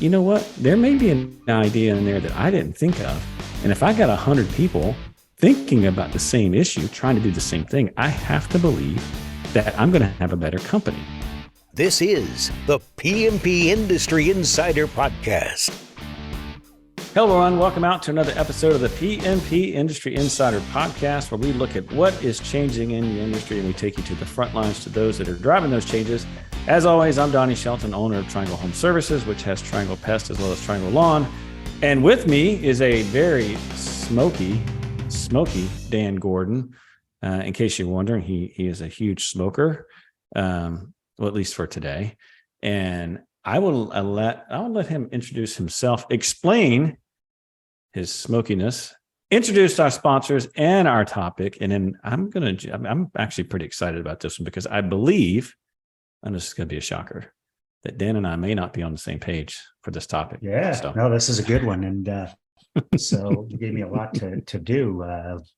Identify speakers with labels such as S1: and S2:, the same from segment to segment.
S1: you know what? There may be an idea in there that I didn't think of. And if I got 100 people thinking about the same issue, trying to do the same thing, I have to believe that I'm going to have a better company.
S2: This is the PMP Industry Insider Podcast.
S1: Hello, everyone. Welcome out to another episode of the PMP Industry Insider Podcast, where we look at what is changing in the industry and we take you to the front lines, to those that are driving those changes. As always, I'm Donnie Shelton, owner of Triangle Home Services, which has Triangle Pest as well as Triangle Lawn. And with me is a very smoky Dan Gordon. In case you're wondering, he is a huge smoker, well, at least for today. And I will let him introduce himself, explain his smokiness, introduce our sponsors and our topic, and then I'm actually pretty excited about this one because I believe, and this is going to be a shocker, that Dan and I may not be on the same page for this topic.
S3: Yeah,
S1: so.
S3: No, this is a good one, and so you gave me a lot to do.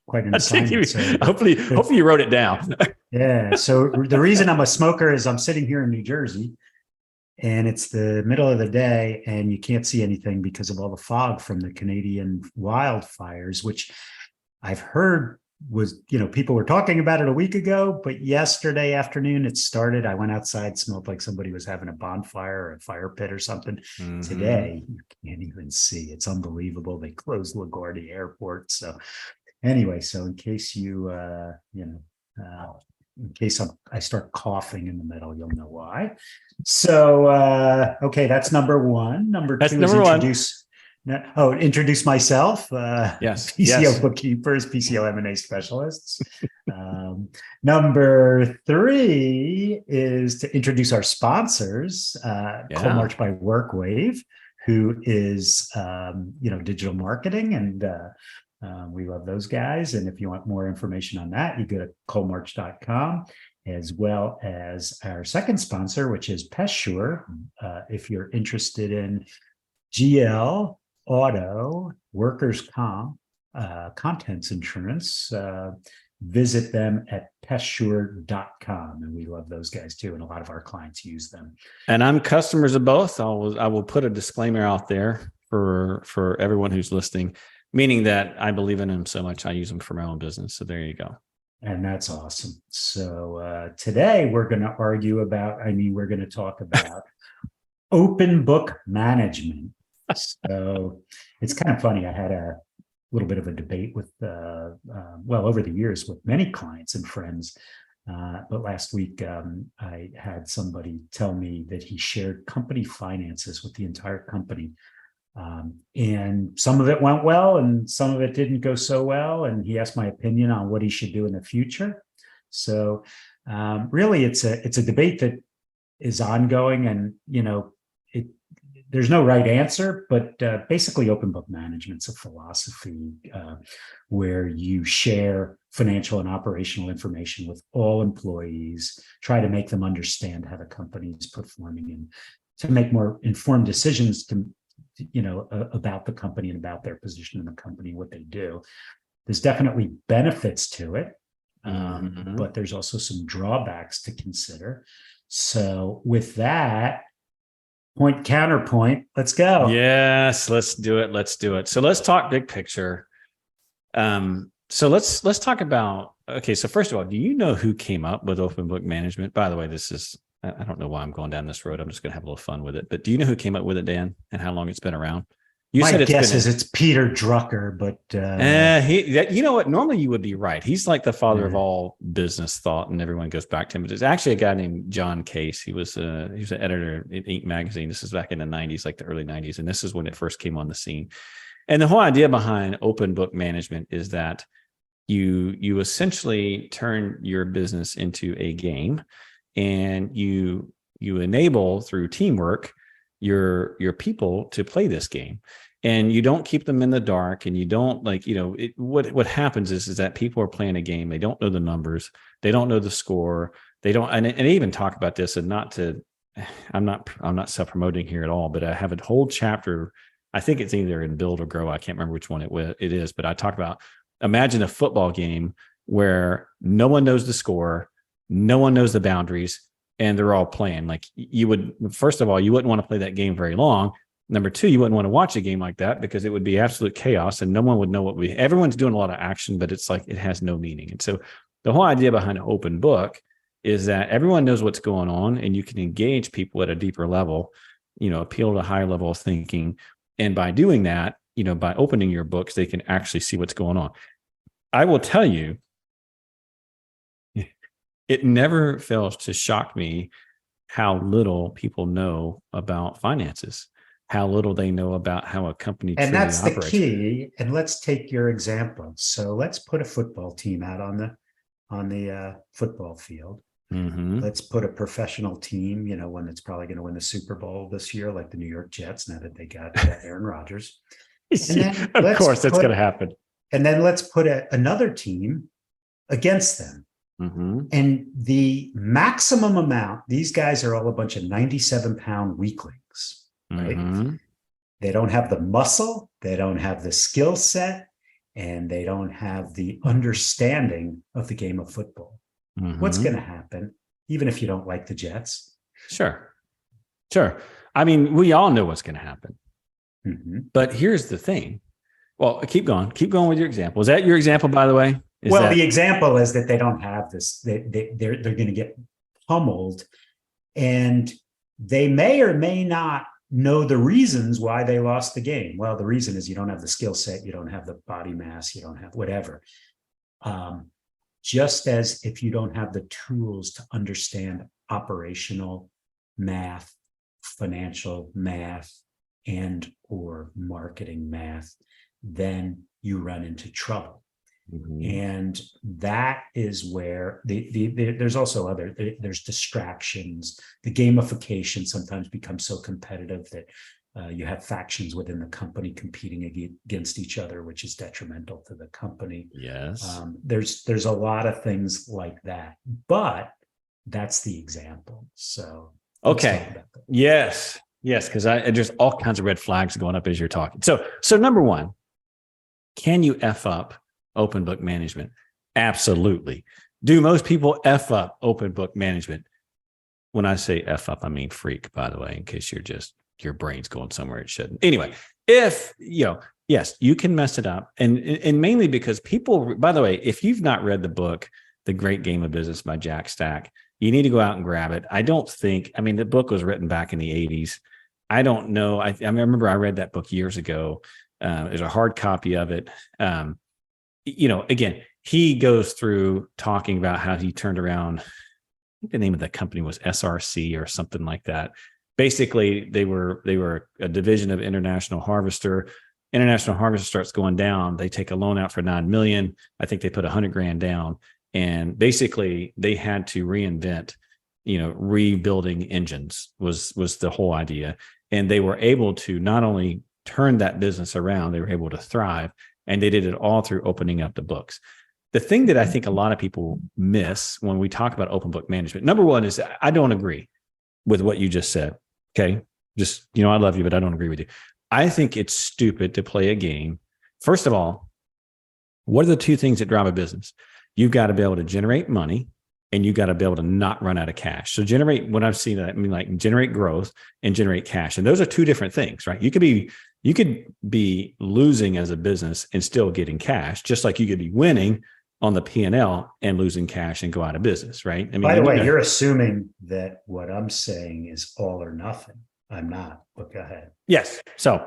S3: Quite an assignment. So,
S1: hopefully you wrote it down.
S3: Yeah. So the reason I'm a smoker is I'm sitting here in New Jersey, and it's the middle of the day, and you can't see anything because of all the fog from the Canadian wildfires, which I've heard was, people were talking about it a week ago, but yesterday afternoon it started. I went outside, smelled like somebody was having a bonfire or a fire pit or something. Mm-hmm. Today, you can't even see. It's unbelievable. They closed LaGuardia Airport. So anyway, so in case in case I start coughing in the middle, you'll know why. So, okay, that's number one. Number two is introduce myself.
S1: Yes.
S3: PCO Bookkeepers, PCO M&A specialists. Number three is to introduce our sponsors, Coalmarch by WorkWave, who is, digital marketing, and we love those guys. And if you want more information on that, you go to coalmarch.com, as well as our second sponsor, which is PestSure. If you're interested in GL, auto, workers' comp, contents insurance, visit them at pestsure.com. And we love those guys too. And a lot of our clients use them. I
S1: I'm customers of both. I will put a disclaimer out there for everyone who's listening, meaning that I believe in them so much I use them for my own business. So there you go.
S3: And that's awesome. So today we're going to talk about open book management. So it's kind of funny. I had a little bit of a debate with, over the years with many clients and friends. But last week, I had somebody tell me that he shared company finances with the entire company. And some of it went well and some of it didn't go so well. And he asked my opinion on what he should do in the future. So really, it's a debate that is ongoing, and, there's no right answer, but basically open book management's a philosophy where you share financial and operational information with all employees, try to make them understand how the company is performing, and to make more informed decisions about the company and about their position in the company, what they do. There's definitely benefits to it, but there's also some drawbacks to consider. So with that, point counterpoint, let's go.
S1: Yes, let's do it. So let's talk big picture. So let's talk about, okay, so first of all, do you know who came up with open book management? By the way, I don't know why I'm going down this road. I'm just going to have a little fun with it. But do you know who came up with it, Dan, and how long it's been around?
S3: My guess is it's Peter Drucker, but
S1: you know what? Normally you would be right. He's like the father of all business thought, and everyone goes back to him. But there's actually a guy named John Case. He was an editor at Inc. magazine. This is back in the 90s, like the early 90s, and this is when it first came on the scene. And the whole idea behind open book management is that you essentially turn your business into a game, and you enable through teamwork your people to play this game, and you don't keep them in the dark, and you don't what happens is that people are playing a game. They don't know the numbers. They don't know the score. They don't, and I even talk about this, and I'm not self-promoting here at all, but I have a whole chapter. I think it's either in Build or Grow. I can't remember which one it is, but I talk about, imagine a football game where no one knows the score, no one knows the boundaries, and they're all playing. Like, first of all, you wouldn't want to play that game very long, Number two, you wouldn't want to watch a game like that because it would be absolute chaos and no one would know everyone's doing a lot of action, but it's like it has no meaning. And so the whole idea behind an open book is that everyone knows what's going on and you can engage people at a deeper level, appeal to a higher level of thinking. And by doing that, by opening your books, they can actually see what's going on. I will tell you, it never fails to shock me how little people know about finances, how little they know about how a company truly operates.
S3: And that's the key. And let's take your example. So let's put a football team out on the football field.
S1: Mm-hmm.
S3: Let's put a professional team, one that's probably going to win the Super Bowl this year, like the New York Jets, now that they got Aaron Rodgers.
S1: Of course, that's going to happen.
S3: And then let's put another team against them.
S1: Mm-hmm.
S3: And the maximum amount, these guys are all a bunch of 97-pound weaklings, right?
S1: Mm-hmm.
S3: They don't have the muscle, they don't have the skill set, and they don't have the understanding of the game of football.
S1: Mm-hmm.
S3: What's going to happen, even if you don't like the Jets?
S1: Sure. I mean, we all know what's going to happen.
S3: Mm-hmm.
S1: But here's the thing. Well, keep going with your example. Is that your example, by the way?
S3: The example is that they don't have this. They're going to get pummeled, and they may or may not know the reasons why they lost the game. Well, the reason is you don't have the skill set, you don't have the body mass, you don't have whatever. Just as if you don't have the tools to understand operational math, financial math, and or marketing math, then you run into trouble.
S1: Mm-hmm.
S3: And that is where there's also there's distractions. The gamification sometimes becomes so competitive that you have factions within the company competing against each other, which is detrimental to the company.
S1: Yes.
S3: There's a lot of things like that, but that's the example. So
S1: okay. Yes, because there's all kinds of red flags going up as you're talking. So number one, can you F up open book management? Absolutely. Do most people F up open book management? When I say F up, I mean freak, by the way, in case your brain's going somewhere it shouldn't. Anyway, yes, you can mess it up. And mainly because people, by the way, if you've not read the book, The Great Game of Business by Jack Stack, you need to go out and grab it. The book was written back in the 80s. I don't know. I remember I read that book years ago. There's a hard copy of it. Again, he goes through talking about how he turned around. I think the name of the company was SRC or something like that. Basically, they were a division of International Harvester. International Harvester starts going down. They take a loan out for $9 million. I think they put $100,000 down, and basically they had to reinvent. Rebuilding engines was the whole idea, and they were able to not only turn that business around, they were able to thrive. And they did it all through opening up the books. The thing that I think a lot of people miss when we talk about open book management, number one, is I don't agree with what you just said. Okay. Just, I love you, but I don't agree with you. I think it's stupid to play a game. First of all, what are the two things that drive a business? You've got to be able to generate money, and you got to be able to not run out of cash. So when I've seen that, like generate growth and generate cash. And those are two different things, right? You could be losing as a business and still getting cash, just like you could be winning on the P&L and losing cash and go out of business, right?
S3: By the way, you're assuming that what I'm saying is all or nothing. I'm not, but go ahead.
S1: Yes. So,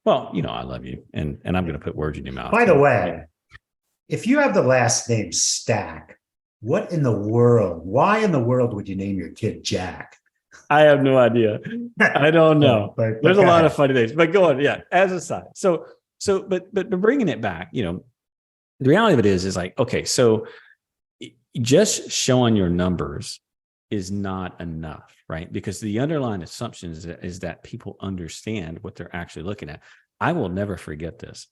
S1: I love you, and I'm going to put words in your mouth.
S3: By the way, if you have the last name Stack, why in the world would you name your kid Jack?
S1: I have no idea. I don't know.
S3: But
S1: there's a lot of funny things, but go on. Yeah. As a side. But bringing it back, the reality of it is like, okay, so just showing your numbers is not enough, right? Because the underlying assumption is that people understand what they're actually looking at. I will never forget this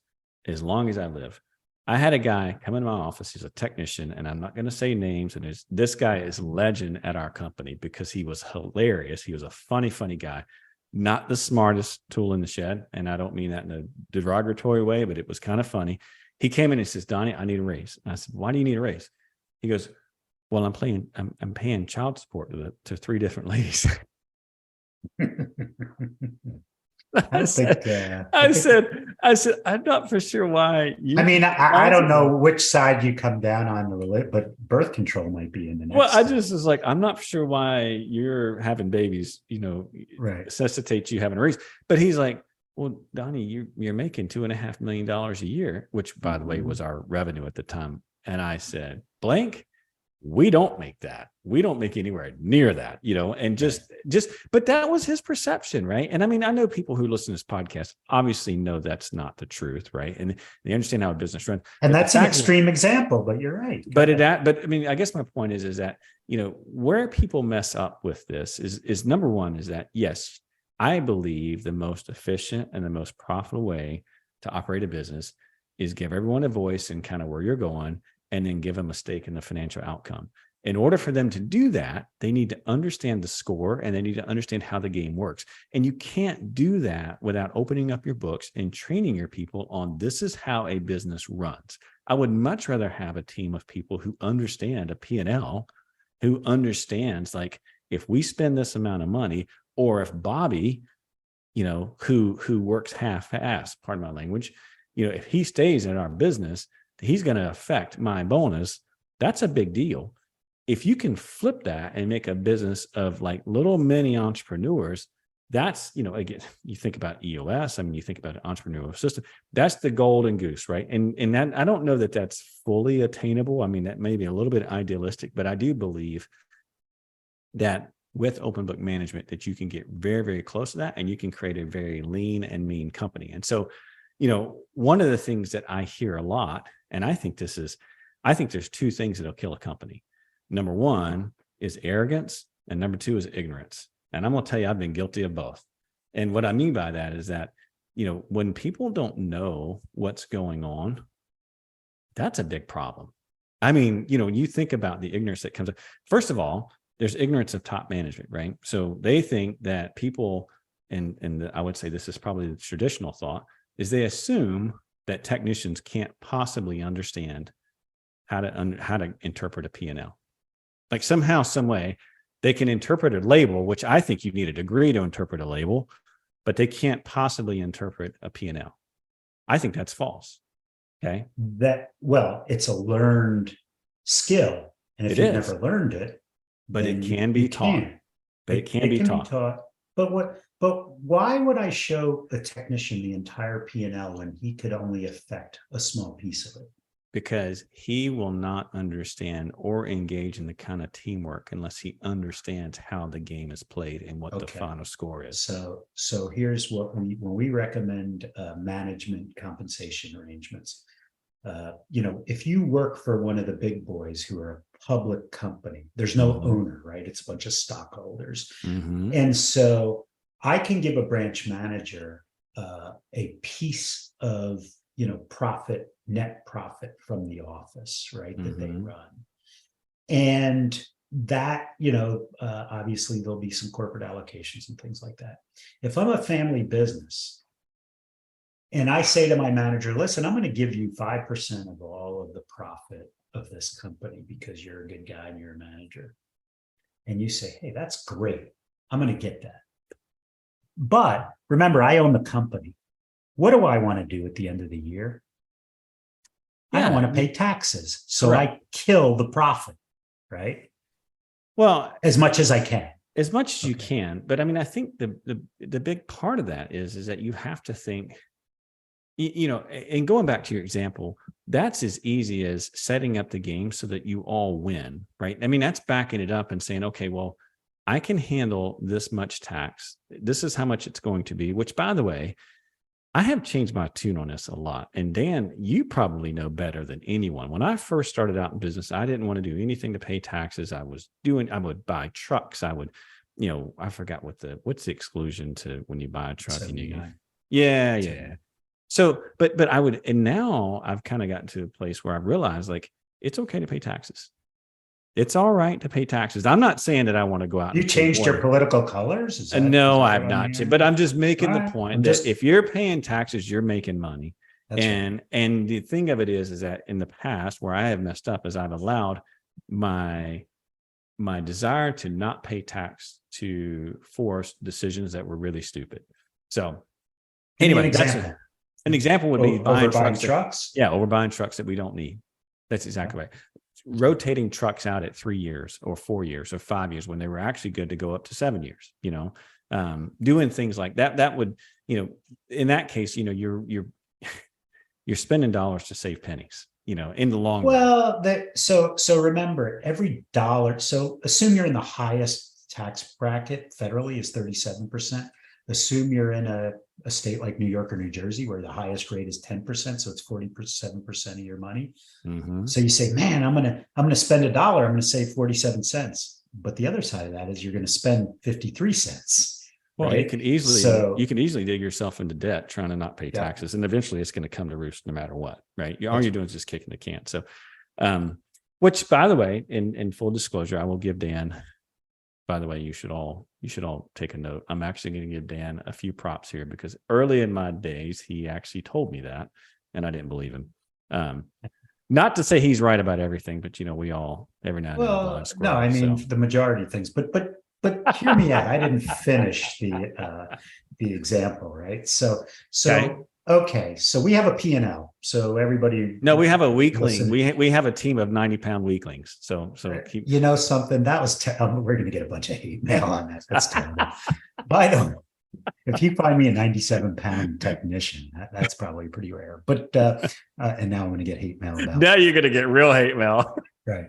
S1: as long as I live. I had a guy come into my office. He's a technician, and I'm not going to say names. And this guy is legend at our company because he was hilarious. He was a funny guy, not the smartest tool in the shed. And I don't mean that in a derogatory way, but it was kind of funny. He came in and says, "Donnie, I need a raise." And I said, "Why do you need a raise?" He goes, "Well, I'm paying child support to 3 different ladies."
S3: I don't think.
S1: I said, I'm not for sure why you.
S3: I mean, I don't know which side you come down on, but birth control might be in the next.
S1: Well, I just was like, I'm not sure why you're having babies,
S3: right.
S1: necessitates you having a raise. But he's like, well, Donnie, you're making $2.5 million a year, which, by the way, was our revenue at the time. And I said, blank, we don't make that. We don't make anywhere near that, and but that was his perception. Right. And I mean, I know people who listen to this podcast obviously know that's not the truth. Right. And they understand how a business runs.
S3: And that's an extreme example, but you're right.
S1: But I mean, I guess my point is that, where people mess up with this is number one is that, yes, I believe the most efficient and the most profitable way to operate a business is give everyone a voice and kind of where you're going, and then give them a stake in the financial outcome. In order for them to do that, they need to understand the score and they need to understand how the game works. And you can't do that without opening up your books and training your people on this is how a business runs. I would much rather have a team of people who understand a P&L, who understands like if we spend this amount of money, or if Bobby, who works half-ass, pardon my language, if he stays in our business, he's going to affect my bonus. That's a big deal. If you can flip that and make a business of like little mini entrepreneurs, that's, again, you think about EOS, I mean, you think about an entrepreneurial system, that's the golden goose, right? And that, I don't know that that's fully attainable. I mean, that may be a little bit idealistic, but I do believe that with open book management that you can get very, very close to that and you can create a very lean and mean company. And so, one of the things that I hear a lot, and I think there's two things that'll kill a company. Number one is arrogance, and number two is ignorance. And I'm going to tell you, I've been guilty of both. And what I mean by that is that, when people don't know what's going on, that's a big problem. I mean, you think about the ignorance that comes up. First of all, there's ignorance of top management, right? So they think that people, and I would say this is probably the traditional thought, is they assume that technicians can't possibly understand how to interpret a P&L. Like somehow, some way, they can interpret a label, which I think you need a degree to interpret a label, but they can't possibly interpret a P&L. I think that's false. Okay.
S3: It's a learned skill. And if you've never learned it,
S1: but it can be taught. It can be taught.
S3: But why would I show a technician the entire P&L when he could only affect a small piece of it?
S1: Because he will not understand or engage in the kind of teamwork unless he understands how the game is played and what the final score is.
S3: So here's what when we recommend management compensation arrangements. If you work for one of the big boys who are a public company, there's no owner, right? It's a bunch of stockholders. Mm-hmm. And so I can give a branch manager a piece of, net profit from the office, right? That they run. And that, obviously there'll be some corporate allocations and things like that. If I'm a family business and I say to my manager, listen, I'm going to give you 5% of all of the profit of this company because you're a good guy and you're a manager. And you say, hey, that's great. I'm going to get that. But remember, I own the company. What do I want to do at the end of the year? I don't want to pay taxes. So I kill the profit, right?
S1: Well,
S3: as much as I can.
S1: As much as you can. But I mean, I think the big part of that is that you have to think, and going back to your example, that's as easy as setting up the game so that you all win, right? I mean, that's backing it up and saying, okay, well, I can handle this much tax. This is how much it's going to be, which, by the way, I have changed my tune on this a lot. And Dan, you probably know better than anyone. When I first started out in business, I didn't want to do anything to pay taxes. I would buy trucks. I would, I forgot what's the exclusion to when you buy a truck. Yeah. So, but I would, and now I've kind of gotten to a place where I've realized like, it's okay to pay taxes. It's all right to pay taxes. I'm not saying that I want to go out.
S3: You changed your political colors?
S1: No, I've not. But I'm just making the point that if you're paying taxes, you're making money. And the thing of it is that in the past where I have messed up is I've allowed my desire to not pay tax to force decisions that were really stupid. So
S3: Give me an
S1: Anyway, that's
S3: example.
S1: an example would be buying
S3: Overbuying
S1: trucks. Yeah, overbuying trucks that we don't need. That's exactly right. Rotating trucks out at 3 years or 4 years or 5 years when they were actually good to go up to 7 years, doing things like that. That would, in that case, you're spending dollars to save pennies, in the long run.
S3: Well, so remember, every dollar. So assume you're in the highest tax bracket federally is 37%. Assume you're in a state like New York or New Jersey where the highest rate is 10%, so it's 47% of your money.
S1: Mm-hmm.
S3: So you say, man, I'm gonna spend $1, I'm gonna save 47 cents. But the other side of that is you're gonna spend 53 cents.
S1: Well,
S3: right?
S1: you can easily dig yourself into debt trying to not pay taxes, and eventually it's going to come to roost no matter what, right? All you're doing is just kicking the can. So, which, by the way, in full disclosure, I will give Dan. By the way, you should all take a note. I'm actually going to give Dan a few props here because early in my days, he actually told me that, and I didn't believe him. Not to say he's right about everything, but we all every now and then.
S3: Well, no, I mean the majority of things, but hear me out. I didn't finish the example, right? So okay. So we have a P&L. So everybody.
S1: No, we have a weakling. We have a team of 90-pound weaklings. So keep.
S3: Something that was. We're going to get a bunch of hate mail on that. That's terrible. By the way, if you find me a 97-pound technician, that's probably pretty rare. But and now I'm going to get hate mail about.
S1: Now you're going to get real hate mail.
S3: Right.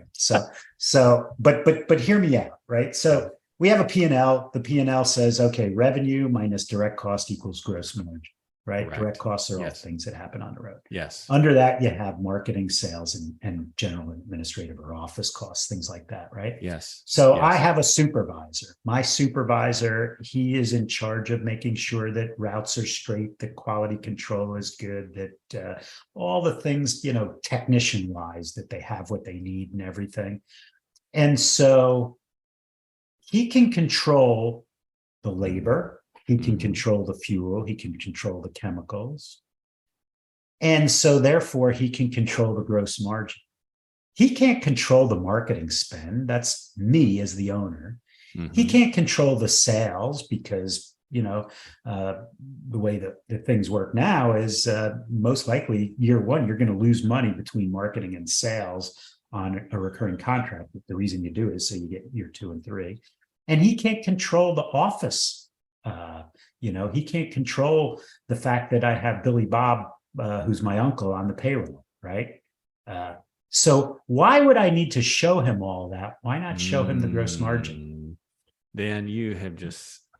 S3: But hear me out. Right. So. We have a P&L. The P&L says, okay, revenue minus direct cost equals gross margin, right? Correct. Direct costs are all things that happen on the road.
S1: Yes.
S3: Under that, you have marketing, sales, and general administrative or office costs, things like that, right?
S1: Yes.
S3: So I have a supervisor. My supervisor, he is in charge of making sure that routes are straight, that quality control is good, that all the things, technician-wise, that they have what they need and everything. And so he can control the labor, he can control the fuel, he can control the chemicals. And so therefore he can control the gross margin. He can't control the marketing spend. That's me as the owner. Mm-hmm. He can't control the sales because, the way that the things work now is most likely year one, you're going to lose money between marketing and sales on a recurring contract. The reason you do it is so you get year 2 and 3. And he can't control the office. He can't control the fact that I have Billy Bob, who's my uncle, on the payroll, right? So why would I need to show him all that? Why not show him the gross margin?
S1: Dan, you have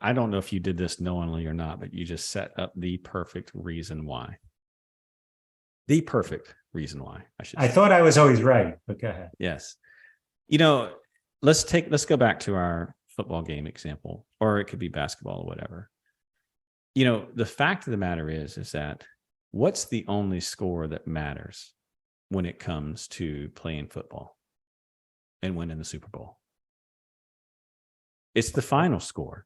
S1: I don't know if you did this knowingly or not, but you just set up the perfect reason why. The perfect reason why, I
S3: thought I was always right, but go ahead.
S1: Yes. Let's go back to our football game example, or it could be basketball or whatever. The fact of the matter is that what's the only score that matters when it comes to playing football and winning the Super Bowl? It's the final score.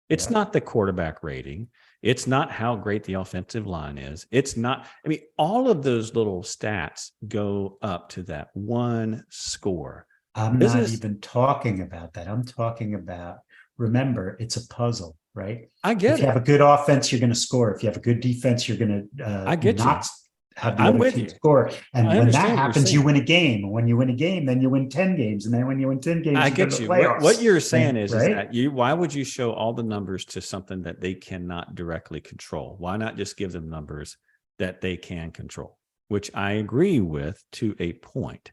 S1: It's not the quarterback rating. It's not how great the offensive line is. It's not, all of those little stats go up to that one score.
S3: I'm not even talking about that. I'm talking about, remember, it's a puzzle, right?
S1: I get it.
S3: If you have a good offense, you're going to score. If you have a good defense, you're going to
S1: I get
S3: not
S1: you.
S3: have the other team score. And when that happens, you win a game. And when you win a game, then you win 10 games. And then when you win 10 games,
S1: I get you. What you're saying is
S3: right?
S1: that why would you show all the numbers to something that they cannot directly control? Why not just give them numbers that they can control? Which I agree with to a point.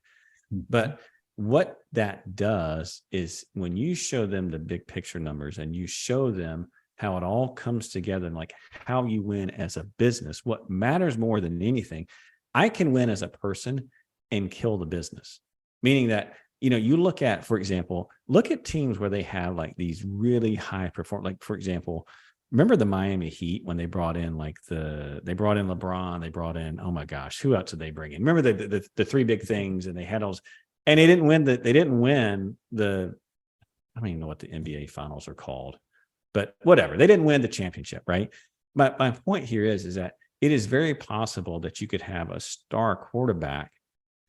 S1: But what that does is when you show them the big picture numbers and you show them how it all comes together and like how you win as a business, what matters more than anything, I can win as a person and kill the business. Meaning that, you look at, for example, look at teams where they have like these really high perform, like for example, remember the Miami Heat when they brought in they brought in LeBron, they brought in, oh my gosh, who else did they bring in? Remember the three big things, and they had all those. And they didn't win the I don't even know what the NBA finals are called, but whatever. They didn't win the championship, right? My point here is that it is very possible that you could have a star quarterback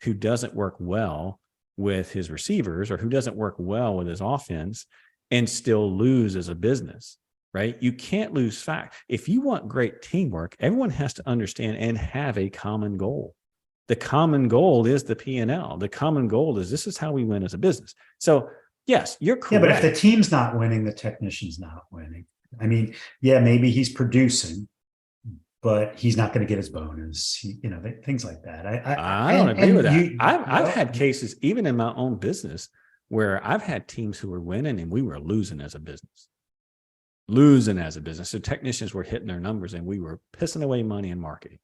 S1: who doesn't work well with his receivers or who doesn't work well with his offense and still lose as a business. right? You can't lose fact. If you want great teamwork, everyone has to understand and have a common goal. The common goal is the P&L. The common goal is this is how we win as a business. So yes, you're correct.
S3: Yeah, but if the team's not winning, the technician's not winning. I mean, yeah, maybe he's producing, but he's not going to get his bonus. Things like that.
S1: I don't agree with that. I've had cases, even in my own business, where I've had teams who were winning and we were losing as a business. So technicians were hitting their numbers and we were pissing away money in marketing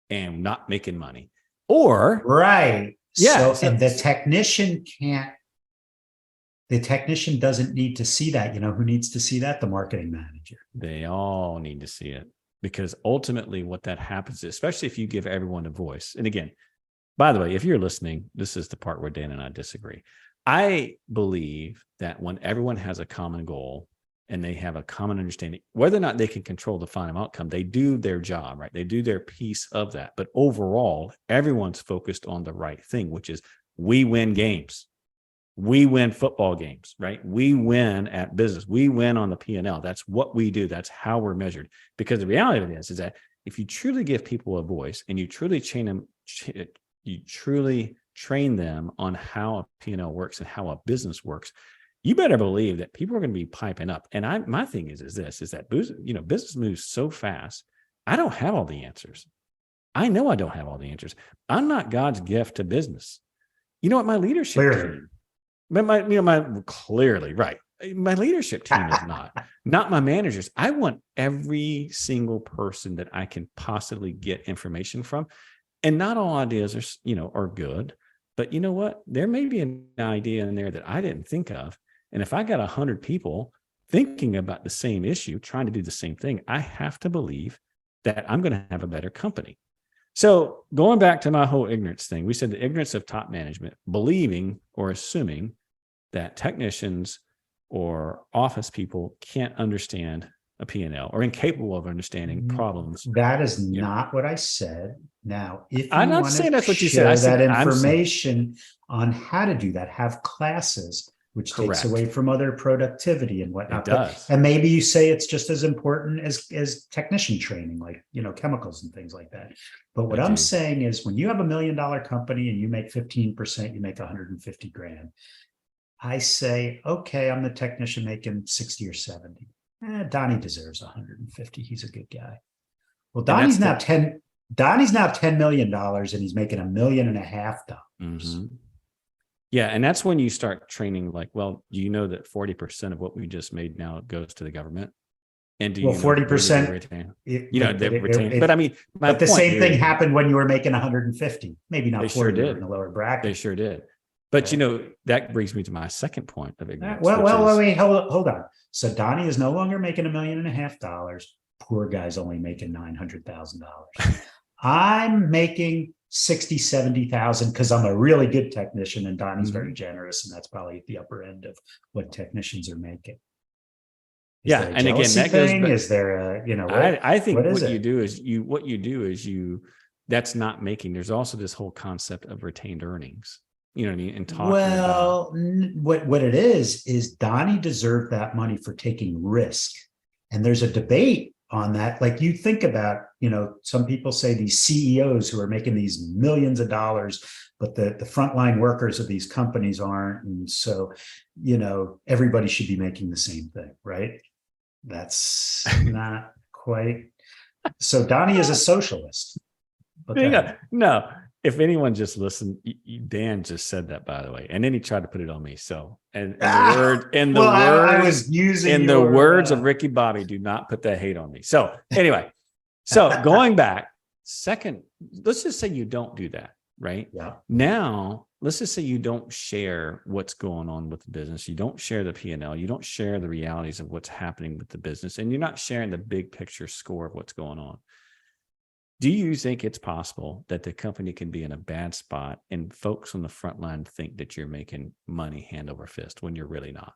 S1: and not making money. Or
S3: right.
S1: Yeah.
S3: And the technician doesn't need to see that. Who needs to see that? The marketing manager.
S1: They all need to see it, because ultimately what that happens, especially if you give everyone a voice. And again, by the way, if you're listening, this is the part where Dan and I disagree. I believe that when everyone has a common goal and they have a common understanding, whether or not they can control the final outcome, they do their job, right? They do their piece of that. But overall, everyone's focused on the right thing, which is we win games. We win football games, right? We win at business. We win on the P&L. That's what we do. That's how we're measured. Because the reality of it is that if you truly give people a voice and you truly train them on how a P&L works and how a business works, you better believe that people are going to be piping up. And my thing is that business moves so fast. I don't have all the answers. I know I don't have all the answers. I'm not God's gift to business. You know what? My leadership team, clearly, right. My leadership team is not my managers. I want every single person that I can possibly get information from. And not all ideas are good, but you know what? There may be an idea in there that I didn't think of. And if I got 100 people thinking about the same issue, trying to do the same thing, I have to believe that I'm going to have a better company. So going back to my whole ignorance thing, we said the ignorance of top management, believing or assuming that technicians or office people can't understand a P&L or incapable of understanding problems.
S3: That is not what I said. Now, if
S1: I'm not saying that's what you said, I said
S3: that information on how to do that, have classes, which
S1: Correct.
S3: takes away from other productivity and whatnot.
S1: It does.
S3: And maybe you say it's just as important as technician training, like, chemicals and things like that. But what I'm saying is when you have $1 million company and you make 15%, you make 150 grand. I say, okay, I'm the technician making 60 or 70. Donnie deserves 150. He's a good guy. Well, Donnie's now $10 million and he's making $1.5 million.
S1: Mm-hmm. Yeah. And that's when you start training, like, well, do you know that 40% of what we just made now goes to the government? And do you know
S3: 40%,
S1: retain? But I mean,
S3: but the same thing happened when you were making 150, maybe not 40 in the lower bracket.
S1: They sure did. But that brings me to my second point of ignorance.
S3: Wait, hold on. So Donnie is no longer making $1.5 million. Poor guy's only making $900,000. I'm making 60, 70,000 because I'm a really good technician and Donnie's very generous. And that's probably at the upper end of what technicians are making.
S1: And again, that goes back.
S3: Is there
S1: I think what you do is that's not making, there's also this whole concept of retained earnings. You know what I mean? And talking
S3: what it is Donnie deserved that money for taking risk. And there's a debate on that. Like you think about, some people say these CEOs who are making these millions of dollars, but the frontline workers of these companies aren't. And so, everybody should be making the same thing, right? That's not quite. So Donnie is a socialist.
S1: No. If anyone just listened, Dan just said that, by the way, and then he tried to put it on me. So, I was using the words of Ricky Bobby, do not put that hate on me. So anyway, going back, let's just say you don't do that, right?
S3: Yeah.
S1: Now, let's just say you don't share what's going on with the business. You don't share the P&L. You don't share the realities of what's happening with the business, and you're not sharing the big picture score of what's going on. Do you think it's possible that the company can be in a bad spot and folks on the front line think that you're making money hand over fist when you're really not?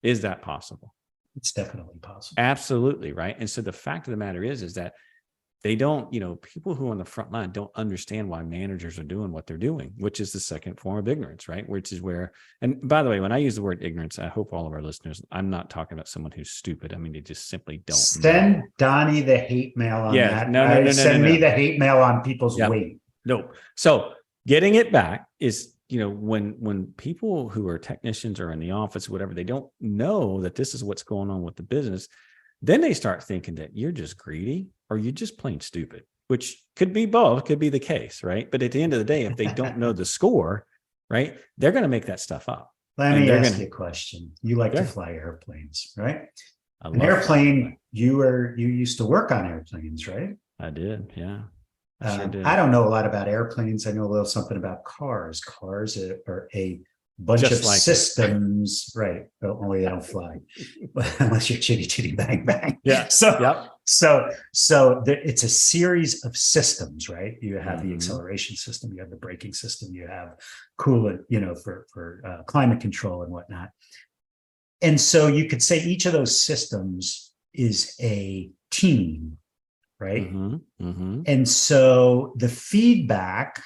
S1: Is that possible?
S3: It's definitely possible.
S1: Absolutely, right? And so the fact of the matter is that they don't, people who are on the front line don't understand why managers are doing what they're doing, which is the second form of ignorance, right? Which is where, and by the way, when I use the word ignorance, I hope all of our listeners, I'm not talking about someone who's stupid. I mean, they just simply don't
S3: Send
S1: know.
S3: Donnie the hate mail on that.
S1: No.
S3: Send me the hate mail on people's weight.
S1: No. So getting it back is, when people who are technicians or in the office, whatever, they don't know that this is what's going on with the business. Then they start thinking that you're just greedy or you're just plain stupid, which could be both, could be the case, right? But at the end of the day, if they don't know the score, right, they're going to make that stuff up.
S3: Let me ask you a question. You like to fly airplanes, right? An airplane, you used to work on airplanes, right?
S1: I did, yeah. Sure did.
S3: I don't know a lot about airplanes. I know a little something about cars. Cars are a bunch of systems, right? Only they don't fly unless you're chitty chitty bang bang.
S1: Yeah.
S3: So it's a series of systems, right? You have the acceleration system, you have the braking system, you have coolant, for climate control and whatnot. And so you could say each of those systems is a team, right? And so the feedback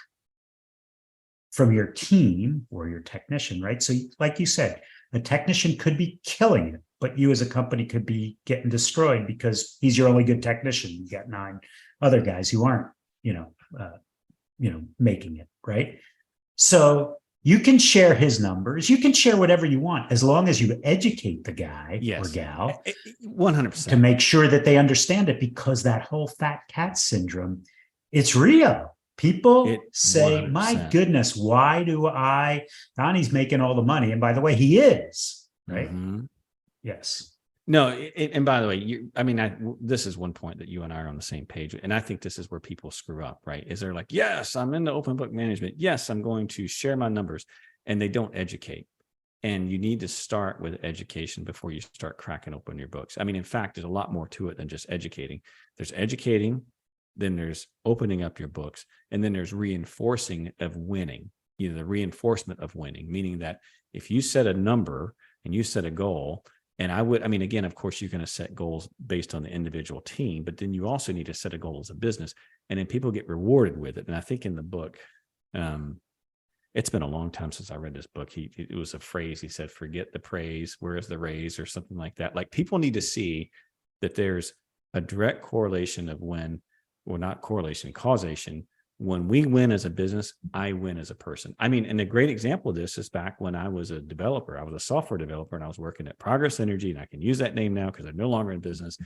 S3: from your team or your technician, right? So like you said, a technician could be killing it, but you as a company could be getting destroyed because he's your only good technician. You got 9 other guys who aren't, making it, right? So you can share his numbers. You can share whatever you want as long as you educate the guy or gal
S1: 100%
S3: to make sure that they understand it, because that whole fat cat syndrome, it's real. People say, 100%. My goodness, why do Donnie's making all the money? And by the way, he is, right? Yes.
S1: No, and by the way, this is one point that you and I are on the same page. And I think this is where people screw up, right? Is they're like, yes, I'm into open book management. Yes, I'm going to share my numbers. And they don't educate. And you need to start with education before you start cracking open your books. I mean, in fact, there's a lot more to it than just educating. There's educating, then there's opening up your books, and then there's reinforcing of winning, either the reinforcement of winning, meaning that if you set a number and you set a goal, and again, of course, you're going to set goals based on the individual team, but then you also need to set a goal as a business, and then people get rewarded with it. And I think in the book, it's been a long time since I read this book. It was a phrase, he said, forget the praise, where is the raise, or something like that. Like, people need to see that there's a direct correlation of causation. When we win as a business, I win as a person. I mean, and a great example of this is back when I was a developer. I was a software developer, and I was working at Progress Energy, and I can use that name now because I'm no longer in business.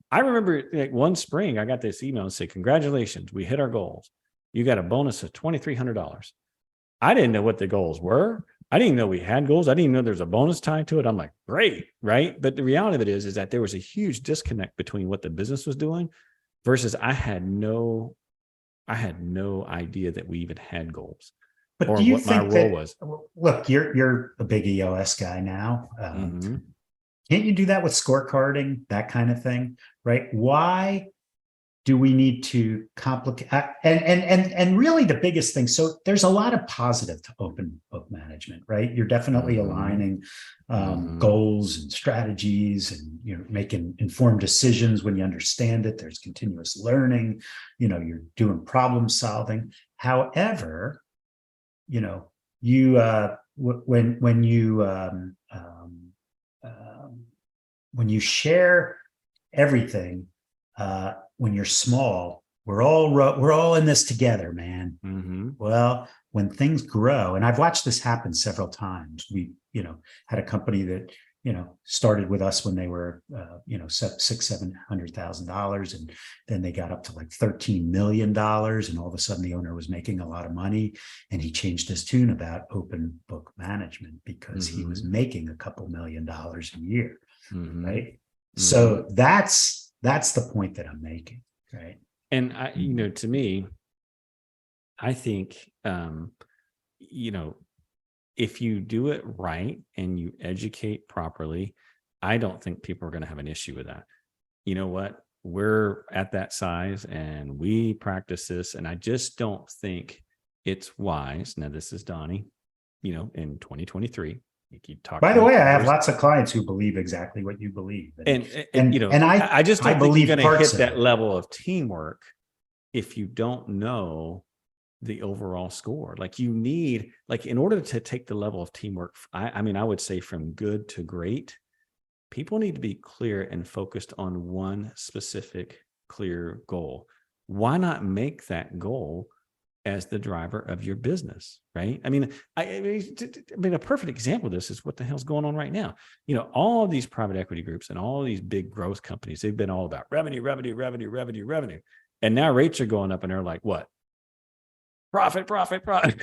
S1: I remember one spring, I got this email and said, congratulations, we hit our goals. You got a bonus of $2,300. I didn't know what the goals were. I didn't know we had goals. I didn't know there's a bonus tied to it. I'm like, great, right? But the reality of it is that there was a huge disconnect between what the business was doing versus I had no idea that we even had goals,
S3: but
S1: or
S3: do you
S1: what
S3: think
S1: my role was.
S3: Look, you're a big EOS guy now. Can't you do that with scorecarding, that kind of thing, right? Why do we need to complicate? And really the biggest thing, so there's a lot of positive to open book management, right? You're definitely aligning goals and strategies, and making informed decisions when you understand it. There's continuous learning, you're doing problem solving. However, when you share everything, when you're small, we're all in this together, man. Well, when things grow, and I've watched this happen several times. We, had a company that, started with us when they were, $600,000-$700,000, and then they got up to like $13 million, and all of a sudden the owner was making a lot of money, and he changed his tune about open book management because he was making a couple $1 million a year, right? So that's the point that I'm making, right?
S1: And to me, I think, if you do it right and you educate properly, I don't think people are going to have an issue with that. You know what? We're at that size and we practice this, and I just don't think it's wise. Now, this is Donnie, in 2023, You keep talking.
S3: By the way, I have lots of clients who believe exactly what you believe.
S1: And you know,
S3: and
S1: I just don't think you're going to hit that
S3: it.
S1: level of teamwork if you don't know the overall score. Like you need, like in order to take the level of teamwork, I mean, I would say from good to great, people need to be clear and focused on one specific clear goal. Why not make that goal as the driver of your business, right? I mean, I mean, a perfect example of this is what the hell's going on right now. You know, all of these private equity groups and all of these big growth companies, they've been all about revenue. And now rates are going up and they're like, what? Profit.
S3: Right.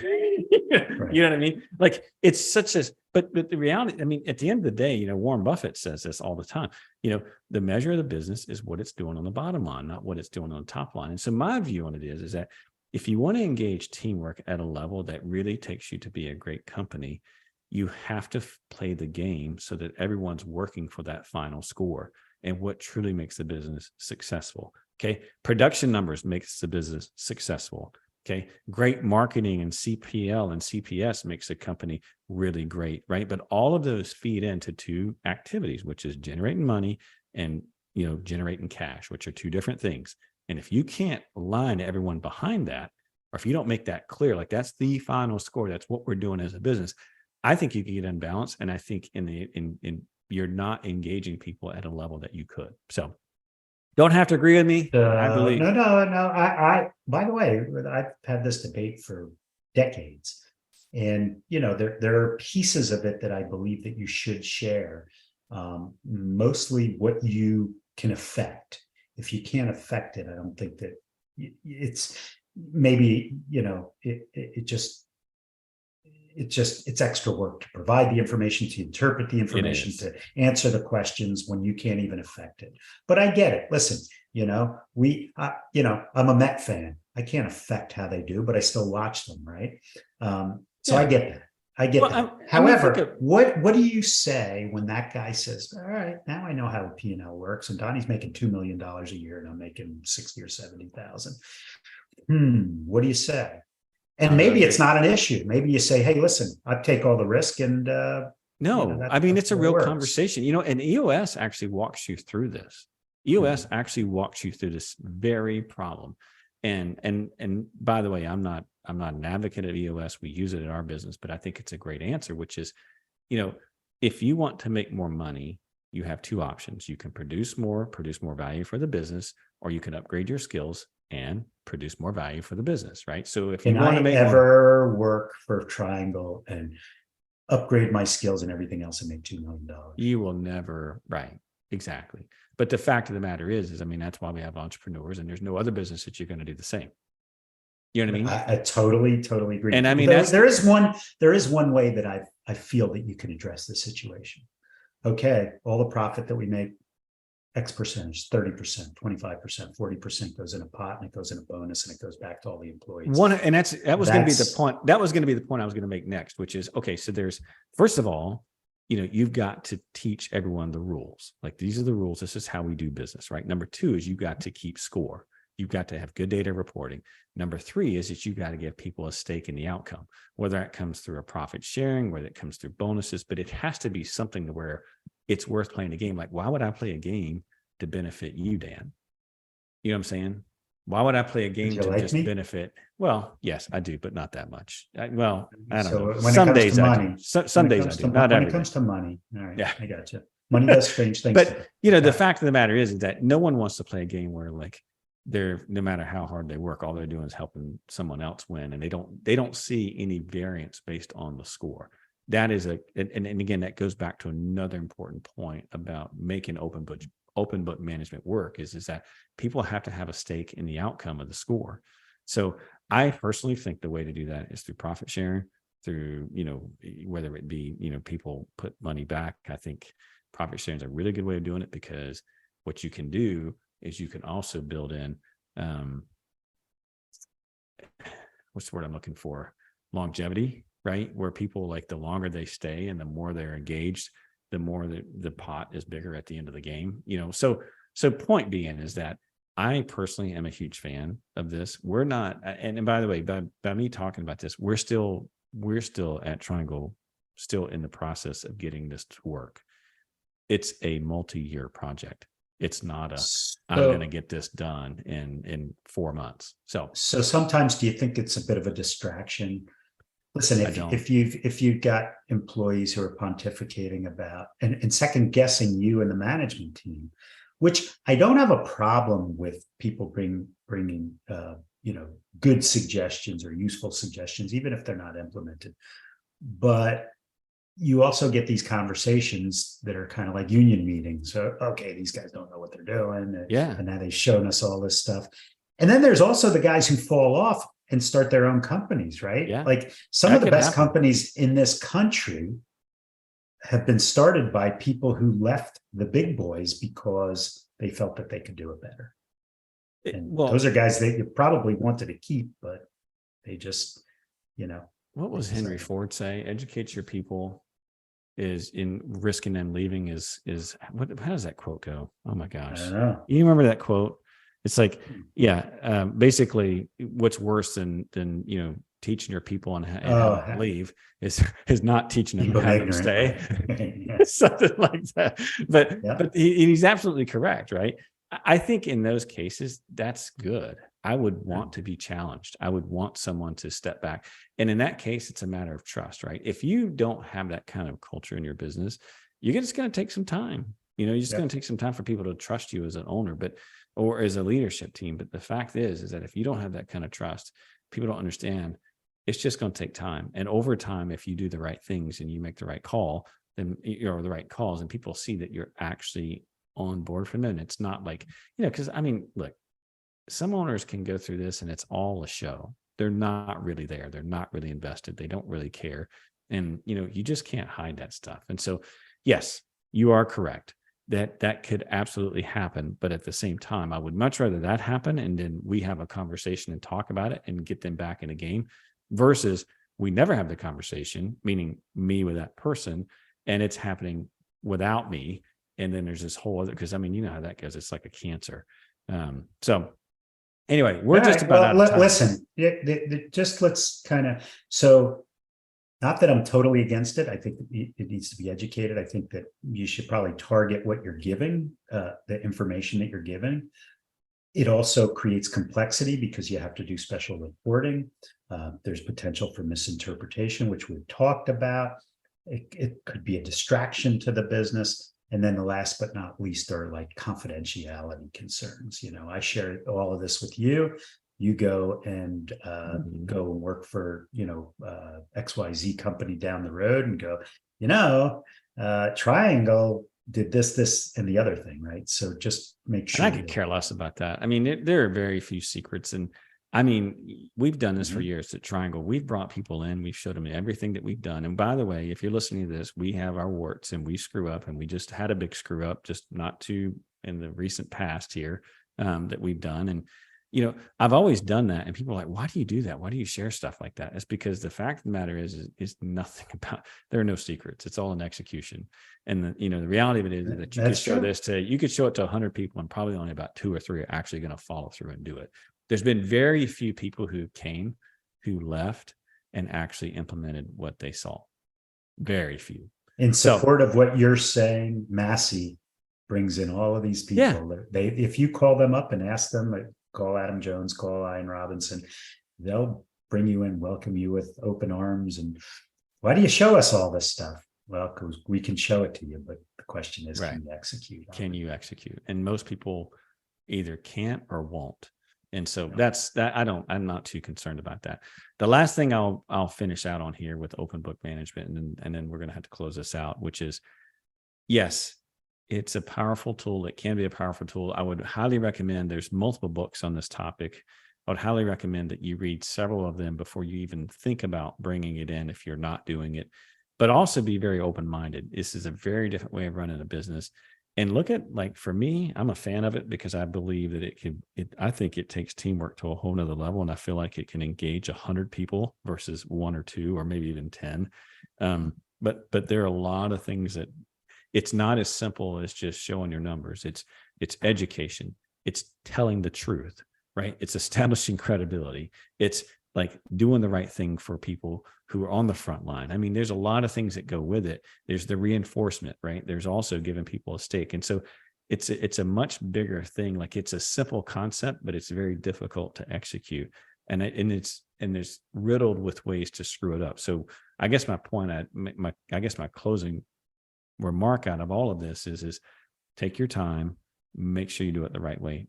S1: You know what I mean? Like it's such a, but the reality, I mean, at the end of the day, you know, Warren Buffett says this all the time, you know, the measure of the business is what it's doing on the bottom line, not what it's doing on the top line. And so my view on it is that if you want to engage teamwork at a level that really takes you to be a great company, you have to play the game so that everyone's working for that final score and what truly makes the business successful. Okay. Production numbers makes the business successful. Okay. Great marketing and CPL and CPS makes a company really great, right? But all of those feed into two activities, which is generating money and, you know, generating cash, which are two different things. And if you can't align everyone behind that, or if you don't make that clear, like that's the final score, that's what we're doing as a business, I think you can get unbalanced. And I think you're not engaging people at a level that you could. So don't have to agree with me. I believe.
S3: No. I, by the way, I've had this debate for decades. And, you know, there are pieces of it that I believe that you should share, mostly what you can affect. If you can't affect it, I don't think that it's maybe, you know, it's extra work to provide the information, to interpret the information, to answer the questions when you can't even affect it. But I get it. Listen, you know, you know, I'm a Met fan. I can't affect how they do, but I still watch them. Right. So I get that. I get that. However, what do you say when that guy says, all right, now I know how a P&L works, and Donnie's making $2 million a year and I'm making 60 or 70,000. What do you say? And maybe it's not an issue. Maybe you say, hey, listen, I take all the risk. And
S1: no,
S3: you know,
S1: I mean, it's a real conversation, you know, and EOS actually walks you through this. EOS actually walks you through this very problem. And by the way, I'm not an advocate of EOS. We use it in our business, but I think it's a great answer, which is, you know, if you want to make more money, you have two options. You can produce more value for the business, or you can upgrade your skills and produce more value for the business, right? So if you want to make
S3: work for Triangle and upgrade my skills and everything else and make $2 million,
S1: you will never, right? Exactly. But the fact of the matter is, I mean, that's why we have entrepreneurs, and there's no other business that you're going to do the same. You know what I mean?
S3: I totally agree.
S1: And I mean,
S3: there is one way that I feel that you can address this situation. Okay, all the profit that we make, X percentage, 30%, 25%, 40% goes in a pot, and it goes in a bonus, and it goes back to all the employees.
S1: That was going to be the point. That was going to be the point I was going to make next, which is, okay, so there's, first of all, you know, you've got to teach everyone the rules. Like, these are the rules. This is how we do business, right? Number two is you've got to keep score. You've got to have good data reporting. Number three is that you've got to give people a stake in the outcome, whether that comes through a profit sharing, whether it comes through bonuses, but it has to be something to where it's worth playing a game. Like, why would I play a game to benefit you, Dan? You know what I'm saying? Why would I play a game to just benefit? Well, yes, I do, but not that much. I don't know. Some days I do. Some days I do. Not
S3: when it comes to money. All right. Yeah, I got you. Money does strange things.
S1: But you know, the fact of the matter is that no one wants to play a game where, like, they're, no matter how hard they work, all they're doing is helping someone else win, and they don't see any variance based on the score. That is and again, that goes back to another important point about making open book management work is that people have to have a stake in the outcome of the score. So I personally think the way to do that is through profit sharing, through, you know, whether it be, you know, people put money back. I think profit sharing is a really good way of doing it, because what you can do is you can also build in, what's the word I'm looking for? Longevity, right? Where people, like, the longer they stay and the more they're engaged, the more the pot is bigger at the end of the game, you know? So point being is that I personally am a huge fan of this. We're not, and by the way, by me talking about this, we're still at Triangle still in the process of getting this to work. It's a multi-year project. It's not I'm going to get this done in 4 months. So
S3: sometimes do you think it's a bit of a distraction? Listen, if you've got employees who are pontificating about and second guessing you and the management team, which I don't have a problem with people bringing good suggestions or useful suggestions, even if they're not implemented. But you also get these conversations that are kind of like union meetings. So, okay, these guys don't know what they're doing.
S1: Yeah.
S3: And now they've shown us all this stuff. And then there's also the guys who fall off and start their own companies, right?
S1: Yeah.
S3: Like some of the best companies in this country have been started by people who left the big boys because they felt that they could do it better. And those are guys that you probably wanted to keep, but they just,
S1: what was Henry Ford say? Educate your people is in risking them leaving is what? How does that quote go? Oh my gosh.
S3: I don't know.
S1: You remember that quote? It's like, basically what's worse than teaching your people on how to leave is not teaching them how to stay. Something like that. But he's absolutely correct, right? I think in those cases, that's good. I would want to be challenged. I would want someone to step back. And in that case, it's a matter of trust, right? If you don't have that kind of culture in your business, you're just going to take some time. You're just going to take some time for people to trust you as an owner, or as a leadership team. But the fact is that if you don't have that kind of trust, people don't understand. It's just going to take time. And over time, if you do the right things and you make the right call, then the right calls, and people see that you're actually on board for them. It's not like, because look, some owners can go through this and it's all a show. They're not really there. They're not really invested. They don't really care. And, you just can't hide that stuff. And so, yes, you are correct that could absolutely happen. But at the same time, I would much rather that happen. And then we have a conversation and talk about it and get them back in the game versus we never have the conversation, meaning me with that person, and it's happening without me. And then there's this whole other, because you know how that goes. It's like a cancer. So anyway, we're just about out of time.
S3: Listen, just let's kind of, so not that I'm totally against it. I think it needs to be educated. I think that you should probably target what you're giving, the information that you're giving. It also creates complexity because you have to do special reporting. There's potential for misinterpretation, which we've talked about. It could be a distraction to the business. And then the last but not least are like confidentiality concerns. I share all of this with you. You go and work for, XYZ company down the road and go, Triangle did this, and the other thing, right? So just make sure.
S1: And I could care less about that. There are very few secrets. And we've done this for years at Triangle. We've brought people in, we've showed them everything that we've done. And by the way, if you're listening to this, we have our warts and we screw up, and we just had a big screw up, just not too in the recent past here that we've done. And, I've always done that. And people are like, why do you do that? Why do you share stuff like that? It's because the fact of the matter is nothing about, there are no secrets. It's all an execution. And the reality of it is that you could show this you could show it to 100 people and probably only about 2 or 3 are actually going to follow through and do it. There's been very few people who left and actually implemented what they saw. Very few.
S3: In support of what you're saying, Massey brings in all of these people. Yeah. If you call them up and ask them, call Adam Jones, call Ian Robinson, they'll bring you in, welcome you with open arms. And why do you show us all this stuff? Well, because we can show it to you, but the question is, Can you execute? Can you execute?
S1: And most people either can't or won't. And so I'm not too concerned about that. The last thing I'll finish out on here with open book management, and then we're going to have to close this out, which is, yes, it's a powerful tool. It can be a powerful tool. I would highly recommend, there's multiple books on this topic. I would highly recommend that you read several of them before you even think about bringing it in if you're not doing it, but also be very open-minded. This is a very different way of running a business. And look at, for me, I'm a fan of it because I believe that I think it takes teamwork to a whole nother level. And I feel like it can engage 100 people versus 1 or 2, or maybe even 10. But there are a lot of things that it's not as simple as just showing your numbers. It's education. It's telling the truth, right? It's establishing credibility. It's like doing the right thing for people who are on the front line. I mean, there's a lot of things that go with it. There's the reinforcement, right? There's also giving people a stake. And so it's a much bigger thing. Like it's a simple concept, but it's very difficult to execute. And there's riddled with ways to screw it up. So I guess my point, I guess my closing remark out of all of this is take your time, make sure you do it the right way.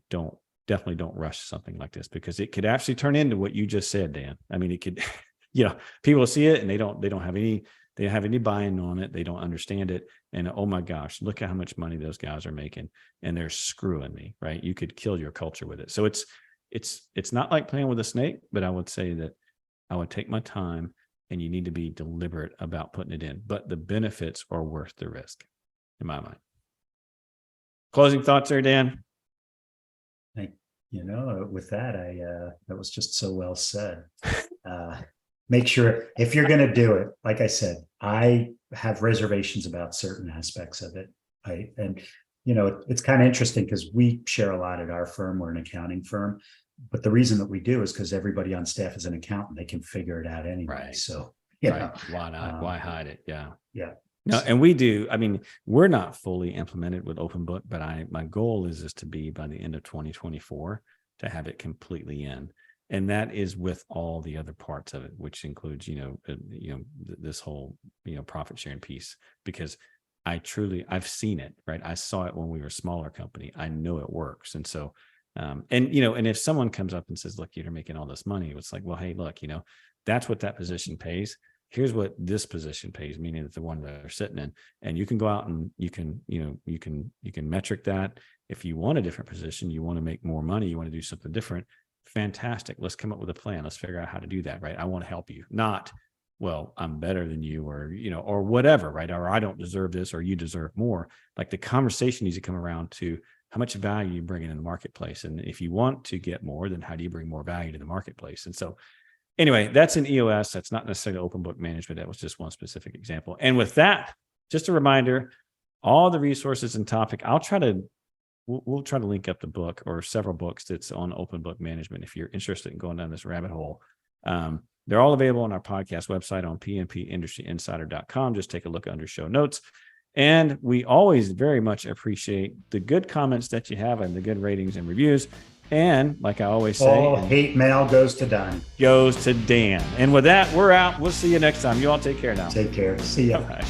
S1: Definitely don't rush something like this, because it could actually turn into what you just said, Dan. I mean, it could, people see it and they don't have any buy-in on it. They don't understand it. And oh my gosh, look at how much money those guys are making, and they're screwing me, right? You could kill your culture with it. So it's not like playing with a snake, but I would say that I would take my time, and you need to be deliberate about putting it in, but the benefits are worth the risk in my mind. Closing thoughts there, Dan?
S3: With that, that was just so well said. Make sure, if you're going to do it, like I said, I have reservations about certain aspects of it. It's kind of interesting because we share a lot at our firm. We're an accounting firm, but the reason that we do is because everybody on staff is an accountant. They can figure it out anyway.
S1: Right.
S3: So,
S1: right. Why not? Why hide it? Yeah.
S3: Yeah.
S1: No, and we do. I mean, we're not fully implemented with Open Book, but my goal is to be by the end of 2024 to have it completely in. And that is with all the other parts of it, which includes, this whole, profit sharing piece, because I've seen it, right? I saw it when we were a smaller company. I know it works. And so, and if someone comes up and says, look, you're making all this money, it's like, well, hey, look, that's what that position pays. Here's what this position pays, meaning that the one that they're sitting in, and you can go out and you can metric that. If you want a different position, you want to make more money, you want to do something different. Fantastic. Let's come up with a plan. Let's figure out how to do that. Right. I want to help you, not, well, I'm better than you, or, or whatever, right. Or I don't deserve this, or you deserve more. Like the conversation needs to come around to how much value you bring in the marketplace. And if you want to get more, then how do you bring more value to the marketplace? And so anyway, that's an EOS. That's not necessarily open book management. That was just one specific example. And with that, just a reminder, all the resources and topic, we'll try to link up the book or several books that's on open book management. If you're interested in going down this rabbit hole, they're all available on our podcast website on pmpindustryinsider.com. Just take a look under show notes. And we always very much appreciate the good comments that you have and the good ratings and reviews. And like I always say,
S3: all hate mail goes to Donnie.
S1: Goes to Dan. And with that, we're out. We'll see you next time. You all take care now.
S3: Take care. See ya.
S1: Bye.